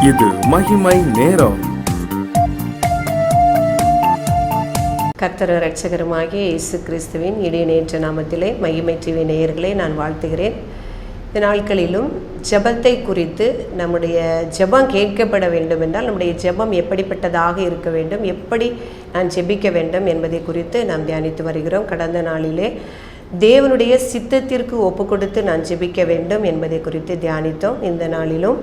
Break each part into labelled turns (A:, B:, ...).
A: இது மகிமை நேரம்.
B: கர்த்தர் இரட்சகருமாகிய இயேசு கிறிஸ்துவின் இடைநேற்ற நாமத்திலே மகிமை டிவி நேயர்களை நான் வாழ்த்துகிறேன். இந்த நாட்களிலும் ஜெபத்தை குறித்து நம்முடைய ஜெபம் கேட்கப்பட வேண்டும் என்றால் நம்முடைய ஜெபம் எப்படிப்பட்டதாக இருக்க வேண்டும், எப்படி நான் ஜெபிக்க வேண்டும் என்பதை குறித்து நாம் தியானித்து வருகிறோம். கடந்த நாளிலே தேவனுடைய சித்தத்திற்கு ஒப்பு கொடுத்து நான் ஜெபிக்க வேண்டும் என்பதை குறித்து தியானித்தோம். இந்த நாளிலும்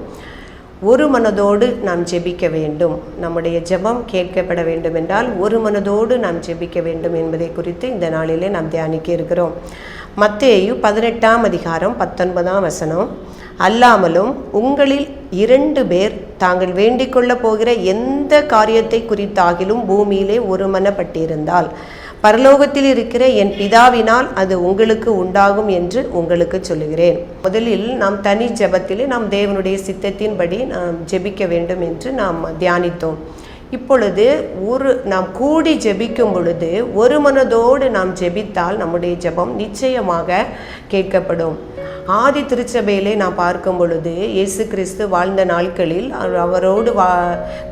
B: ஒரு மனதோடு நாம் ஜெபிக்க வேண்டும், நம்முடைய ஜெபம் கேட்கப்பட வேண்டும் என்றால் ஒரு மனதோடு நாம் ஜெபிக்க வேண்டும் என்பதை குறித்து இந்த நாளிலே நாம் தியானிக்க இருக்கிறோம். மத்தேயு 18ஆம் அதிகாரம் 19ஆம் வசனம், அல்லாமலும் உங்களில் 2 பேர் தாங்கள் வேண்டிக் கொள்ளப் போகிற எந்த காரியத்தை குறித்தாகிலும் பூமியிலே ஒருமனப்பட்டிருந்தால் பரலோகத்தில் இருக்கிற என் பிதாவினால் அது உங்களுக்கு உண்டாகும் என்று உங்களுக்கு சொல்லுகிறேன். முதலில் நாம் தனி ஜெபத்திலே நாம் தேவனுடைய சித்தத்தின்படி நாம் ஜெபிக்க வேண்டும் என்று நாம் தியானித்தோம். இப்பொழுது நாம் கூடி ஜெபிக்கும் பொழுது ஒரு மனதோடு நாம் ஜெபித்தால் நம்முடைய ஜெபம் நிச்சயமாக கேட்கப்படும். ஆதி திருச்சபையிலே நாம் பார்க்கும் பொழுது இயேசு கிறிஸ்து வாழ்ந்த நாட்களில் அவரோடு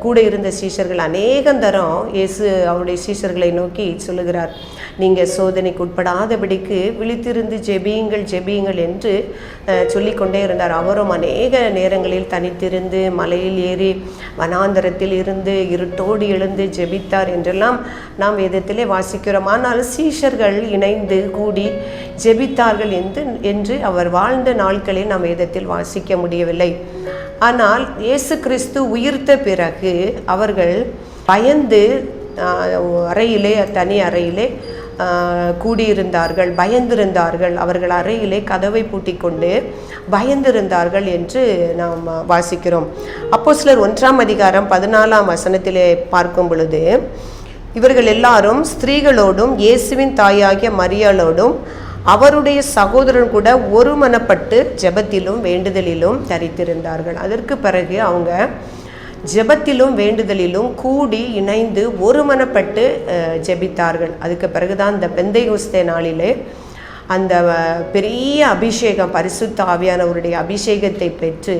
B: கூட இருந்த சீஷர்கள் அநேகந்தரம் இயேசு அவருடைய சீஷர்களை நோக்கி சொல்லுகிறார், நீங்கள் சோதனைக்கு உட்படாதபடிக்கு விழித்திருந்து ஜெபியுங்கள் என்று சொல்லிக்கொண்டே இருந்தார். அவரும் அநேக நேரங்களில் தனித்திருந்து மலையில் ஏறி வனாந்தரத்தில் இருந்து இருட்டோடு எழுந்து ஜெபித்தார் என்றெல்லாம் நாம் வேதத்திலே வாசிக்கிறோம். ஆனால் சீஷர்கள் இணைந்து கூடி ஜெபித்தார்கள் என்று அவர் வாழ்ந்த நாட்களில் நாம் வேதத்தில் வாசிக்க முடியவில்லை. ஆனால் இயேசு கிறிஸ்து உயிர்த்த பிறகு அவர்கள் பயந்து தனி அறையிலே கூடியிருந்தார்கள், பயந்திருந்தார்கள். அவர்கள் அறையிலே கதவை பூட்டிக் கொண்டு பயந்திருந்தார்கள் என்று நாம் வாசிக்கிறோம். அப்போஸ்தலர் 1ஆம் அதிகாரம் 14ஆம் வசனத்திலே பார்க்கும் பொழுது, இவர்கள் எல்லாரும் ஸ்திரீகளோடும் இயேசுவின் தாயாகிய மரியாளோடும் அவருடைய சகோதரன் கூட ஒருமனப்பட்டு ஜெபத்திலும் வேண்டுதலிலும் தரித்திருந்தார்கள். அதற்கு பிறகு அவங்க ஜெபத்திலும் வேண்டுதலிலும் கூடி இணைந்து ஒருமனப்பட்டு ஜெபித்தார்கள். அதுக்கு பிறகுதான் இந்த பெந்தைகோஸ்தே நாளிலே அந்த பெரிய அபிஷேகம், பரிசுத்த ஆவியானவருடைய அபிஷேகத்தை பெற்று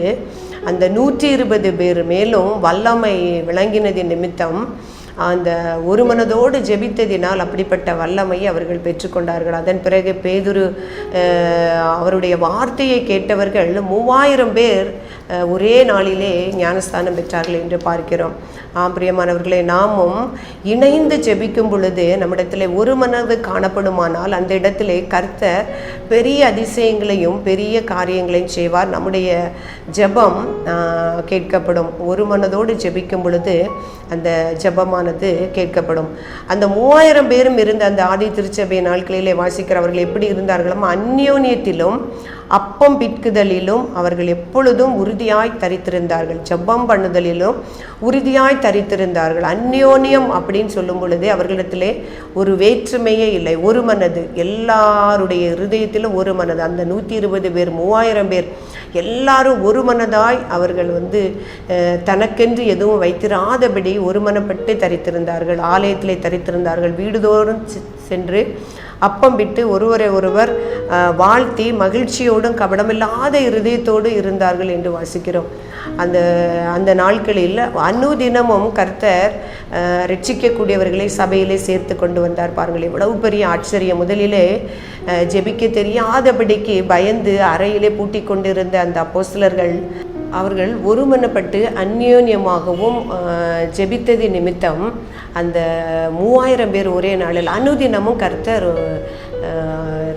B: அந்த 120 பேர் மேலும் வல்லமை விளங்கினதின் நிமித்தம் அந்த ஒரு மனதோடு ஜெபித்ததினால் அப்படிப்பட்ட வல்லமையை அவர்கள் பெற்றுக்கொண்டார்கள். அதன் பிறகு பேதுரு அவருடைய வார்த்தையை கேட்டவர்கள் 3000 பேர் ஒரே நாளிலே ஞானஸ்தானம் பெற்றார்கள் என்று பார்க்கிறோம். பிரியமானவர்களே, நாமும் இணைந்து ஜெபிக்கும் பொழுது நம்மிடத்தில் ஒரு மனது காணப்படுமானால் அந்த இடத்திலே கர்த்தர் பெரிய அதிசயங்களையும் பெரிய காரியங்களையும் செய்வார். நம்முடைய ஜெபம் கேட்கப்படும். ஒரு மனதோடு ஜெபிக்கும் பொழுது அந்த ஜெபமானது கேட்கப்படும். அந்த 3000 பேரும் இருந்த அந்த ஆதி திருச்சபை நாட்களிலே வாசிக்கிறவர்கள் எப்படி இருந்தார்களும், அந்யோன்யத்திலும் அப்பம் பிட்குதலிலும் அவர்கள் எப்பொழுதும் உறுதியாய் தரித்திருந்தார்கள். ஜெபம் பண்ணுதலிலும் உறுதியாய் தரித்திருந்தார்கள். அந்யோன்யம் அப்படின்னு சொல்லும் பொழுது அவர்களிடத்திலே ஒரு வேற்றுமையே இல்லை, ஒரு மனது, எல்லாருடைய இருதயத்திலும் ஒரு மனது. அந்த 120 பேர் 3000 பேர் எல்லாரும் ஒரு மனதாய் அவர்கள் தனக்கென்று எதுவும் வைத்திராதபடி ஒருமனப்பட்டு தரித்திருந்தார்கள். ஆலயத்திலே தரித்திருந்தார்கள். வீடுதோறும் சென்று அப்பம் விட்டு ஒருவரை ஒருவர் வாழ்த்தி மகிழ்ச்சியோடும் கபடமில்லாத இருதயத்தோடு இருந்தார்கள் என்று வாசிக்கிறோம். அந்த நாட்களில் அனுதினமும் கர்த்தர் ரட்சிக்கக்கூடியவர்களை சபையிலே சேர்த்து கொண்டு வந்தார். பாருங்கள், எவ்வளவு பெரிய ஆச்சரியம். முதலிலே ஜெபிக்க தெரியாதபடிக்கு பயந்து அறையிலே பூட்டி கொண்டிருந்த அந்த அப்போஸ்தலர்கள் அவர்கள் ஒருமனப்பட்டு அந்யோன்யமாகவும் ஜெபித்தது நிமித்தம் அந்த 3000 பேர் ஒரே நாளில் அனுதினமும் கர்த்தர்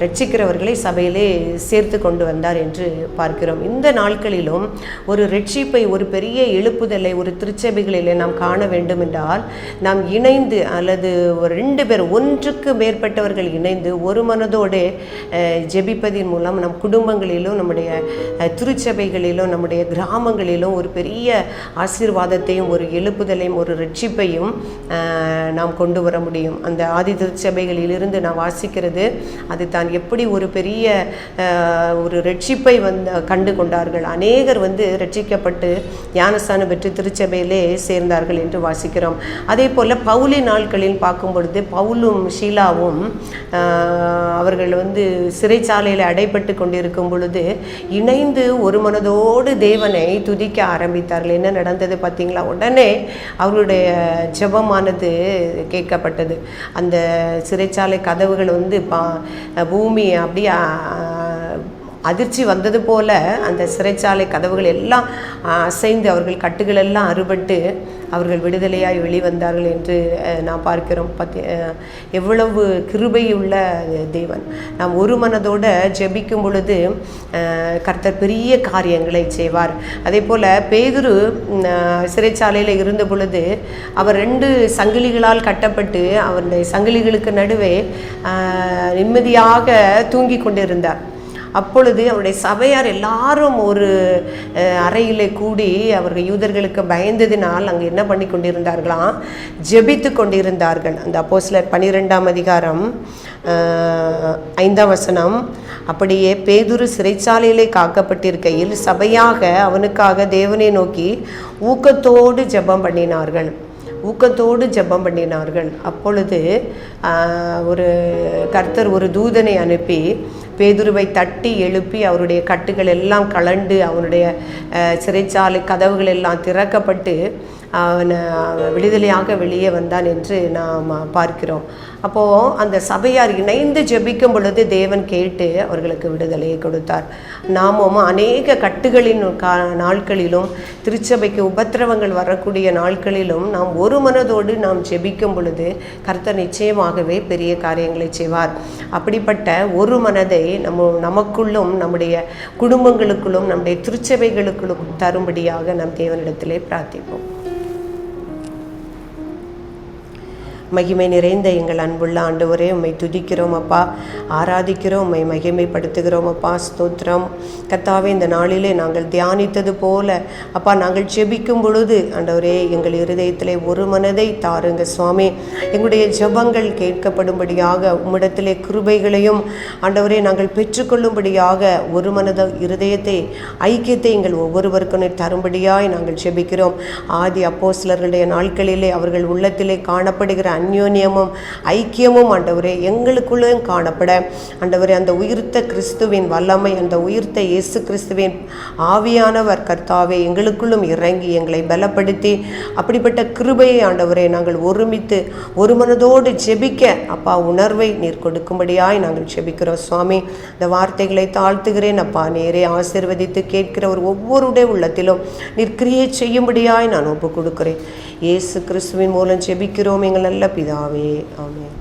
B: ரட்சிக்கிறவர்களை சபையிலே சேர்த்து கொண்டு வந்தார் என்று பார்க்கிறோம். இந்த நாட்களிலும் ஒரு ரட்சிப்பை, ஒரு பெரிய எழுப்புதலை ஒரு திருச்சபைகளிலே நாம் காண வேண்டும் என்றால் நாம் இணைந்து அல்லது 2 பேர், ஒன்றுக்கு மேற்பட்டவர்கள் இணைந்து ஒரு மனதோடு ஜெபிப்பதின் மூலம் நம் குடும்பங்களிலும் நம்முடைய திருச்சபைகளிலும் நம்முடைய கிராமங்களிலும் ஒரு பெரிய ஆசீர்வாதத்தையும் ஒரு எழுப்புதலையும் ஒரு ரட்சிப்பையும் நாம் கொண்டு வர முடியும். அந்த ஆதி திருச்சபைகளிலிருந்து நான் வாசிக்கிறது, அது தான் எப்படி ஒரு பெரிய ஒரு ரட்சிப்பை கண்டு கொண்டார்கள். அநேகர் ரட்சிக்கப்பட்டு ஞானஸ்தானம் பெற்று திருச்சபையிலே சேர்ந்தார்கள் என்று வாசிக்கிறோம். அதே போல் பவுலின் நாட்களில் பார்க்கும் பொழுது பவுலும் ஷீலாவும் அவர்கள் சிறைச்சாலையில் அடைப்பட்டு கொண்டிருக்கும் பொழுது இணைந்து ஒரு மனதோடு தேவனை துதிக்க ஆரம்பித்தார்கள். என்ன நடந்தது பார்த்தீங்களா? உடனே அவருடைய ஜெபமானது கேட்கப்பட்டது. அந்த சிறைச்சாலை கதவுகள் பூமி அப்படியே அதிர்ச்சி வந்தது போல அந்த சிறைச்சாலை கதவுகள் எல்லாம் அசைந்து அவர்கள் கட்டுகள் எல்லாம் அறுபட்டு அவர்கள் விடுதலையாய் வெளிவந்தார்கள் என்று நாம் பார்க்கிறோம். எவ்வளவு கிருபையுள்ள தேவன்! நாம் ஒரு மனதோடு ஜெபிக்கும் பொழுது கர்த்தர் பெரிய காரியங்களை செய்வார். அதே போல் பேதுரு சிறைச்சாலையில் இருந்த பொழுது அவர் 2 சங்கிலிகளால் கட்டப்பட்டு அவருடைய சங்கிலிகளுக்கு நடுவே நிம்மதியாக தூங்கி கொண்டிருந்தார். அப்பொழுது அவருடைய சபையார் எல்லாரும் ஒரு அறையிலே கூடி அவர்கள் யூதர்களுக்கு பயந்ததினால் அங்கே என்ன பண்ணி கொண்டிருந்தார்களாம்? ஜெபித்து கொண்டிருந்தார்கள். அந்த அப்போஸ்தலர் 12ஆம் அதிகாரம் 5ஆம் வசனம், அப்படியே பேதுரு சிறைச்சாலையிலே காக்கப்பட்டிருக்கையில் சபையாக அவனுக்காக தேவனை நோக்கி ஊக்கத்தோடு ஜெபம் பண்ணினார்கள். அப்பொழுது ஒரு கர்த்தர் ஒரு தூதனை அனுப்பி பேதுருவை தட்டி எழுப்பி அவருடைய கட்டுகள் எல்லாம் கலண்டு அவனுடைய சிறைச்சாலை கதவுகள் எல்லாம் திறக்கப்பட்டு அவன் விடுதலையாக வெளியே வந்தான் என்று நாம் பார்க்கிறோம். அப்போது அந்த சபையார் இணைந்து ஜெபிக்கும் பொழுது தேவன் கேட்டு அவர்களுக்கு விடுதலையை கொடுத்தார். நாமும் அநேக கட்டுகளின் நாட்களிலும் திருச்சபைக்கு உபத்திரவங்கள் வரக்கூடிய நாட்களிலும் நாம் ஒரு மனதோடு நாம் ஜெபிக்கும் பொழுது கர்த்தர் நிச்சயமாகவே பெரிய காரியங்களை செய்வார். அப்படிப்பட்ட ஒரு மனதை நமக்குள்ளும் நம்முடைய குடும்பங்களுக்குள்ளும் நம்முடைய திருச்சபைகளுக்குள்ளும் தரும்படியாக நாம் தேவனிடத்திலே பிரார்த்திப்போம். மகிமை நிறைந்த எங்கள் அன்புள்ள ஆண்டவரே, உம்மை துதிக்கிறோம் அப்பா, ஆராதிக்கிறோம், உம்மை மகிமைப்படுத்துகிறோம் அப்பா. ஸ்தோத்திரம் கர்த்தாவே. இந்த நாளிலே நாங்கள் தியானித்தது போல அப்பா, நாங்கள் ஜெபிக்கும் பொழுது ஆண்டவரே எங்கள் இருதயத்திலே ஒரு மனதை தாருங்க சுவாமி. எங்களுடைய ஜெபங்கள் கேட்கப்படும்படியாக உம்மிடத்திலே கிருபைகளையும் ஆண்டவரே நாங்கள் பெற்றுக்கொள்ளும்படியாக ஒரு மனத இருதயத்தை ஐக்கியத்தை எங்கள் ஒவ்வொருவருக்கும் தரும்படியாய் நாங்கள் ஜெபிக்கிறோம். ஆதி அப்போஸ்தலர்களுடைய நாட்களிலே அவர்கள் உள்ளத்திலே காணப்படுகிற அந்யோன்யமும் ஐக்கியமும் ஆண்டவரே எங்களுக்குள்ளே காணப்பட ஆண்டவரே அந்த உயிர்த்த கிறிஸ்துவின் வல்லமை, அந்த உயிர்த்த இயேசு கிறிஸ்துவின் ஆவியானவர் கர்த்தாவே எங்களுக்குள்ளும் இறங்கி எங்களை பலப்படுத்தி அப்படிப்பட்ட கிருபையை ஆண்டவரே நாங்கள் ஒருமித்து ஒரு மனதோடு ஜெபிக்க அப்பா உணர்வை நீர் கொடுக்கும்படியாய் நாங்கள் ஜெபிக்கிறோம் சுவாமி. இந்த வார்த்தைகளை தாழ்த்துகிறேன் அப்பா. நேரே ஆசீர்வதித்து கேட்கிற ஒரு ஒவ்வொருடைய உள்ளத்திலும் நீர் கிரியை செய்யும்படியாய் நான் ஒப்பு கொடுக்கிறேன். இயேசு கிறிஸ்துவின் மூலம் ஜெபிக்கிறோம் எங்கள் நல்ல பிதாவே. ஆமென்.